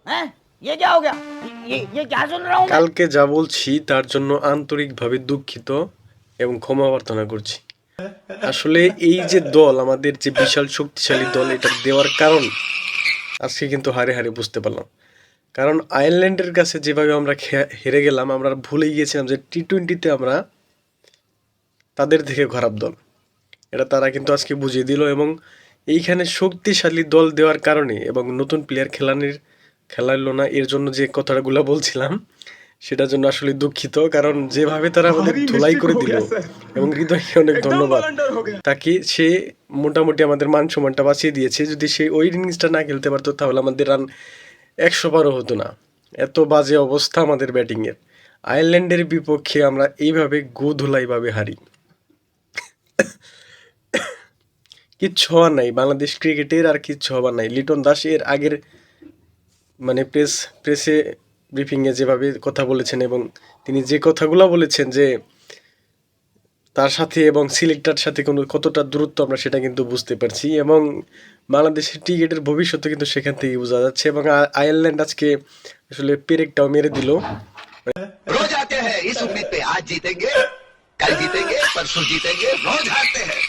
हैं? ये क्या हो गया? ये क्या सुन रहा हूँ मैं? কালকে যা বলছি তার জন্য আন্তরিকভাবে দুঃখিত এবং ক্ষমা প্রার্থনা করছি। আসলে এই যে দল, আমাদের যে বিশাল শক্তিশালী দল, এটা দেওয়ার কারণ আজকে কিন্তু হারে হারে বুঝতে পারলাম। কারণ আয়ারল্যান্ডের কাছে যেভাবে আমরা হেরে গেলাম, আমরা ভুলে গিয়েছিলাম যে টি-20-তে আমরা তাদের থেকে খারাপ দল। এটা তারা কিন্তু আজকে বুঝিয়ে দিল এবং এইখানে শক্তিশালী দল দেওয়ার কারণে এবং নতুন প্লেয়ার খেলাইলো না, এর জন্য যে কথাগুলো বলছিলাম সেটার জন্য আসলে দুঃখিত। কারণ যেভাবে তারা আমাদের ধুলাই করে দিল, এবং হৃদয়কে অনেক ধন্যবাদ তাকে, সে মোটামুটি আমাদের মান সম্মানটা বাঁচিয়ে দিয়েছে। যদি সে ওই ইনিংসটা না খেলতে পারতো তাহলে আমাদের রান 100 পারও হতো না। এত বাজে অবস্থা আমাদের ব্যাটিংয়ের। আয়ারল্যান্ডের বিপক্ষে আমরা এইভাবে ধুলাইভাবে হারি। কিচ্ছু হওয়ার নাই, বাংলাদেশ ক্রিকেটের আর কিচ্ছু হওয়ার নাই। লিটন দাস এর আগের মানে প্রেসে ব্রিফিংয়ে যেভাবে কথা বলেছেন এবং তিনি যে কথাগুলো বলেছেন যে তার সাথে এবং সিলেক্টর সাথে কতটা দূরত্ব, আমরা সেটা কিন্তু বুঝতে পারছি। এবং বাংলাদেশের ক্রিকেটের ভবিষ্যৎ কিন্তু সেখান থেকে বোঝা যাচ্ছে। এবং আয়ারল্যান্ড আজকে আসলে পেরেকটাও মেরে দিল। रोज आते हैं इस उम्मीद पे आज जीतेंगे, कल जीतेंगे, परसों जीतेंगे, रोज हारते हैं।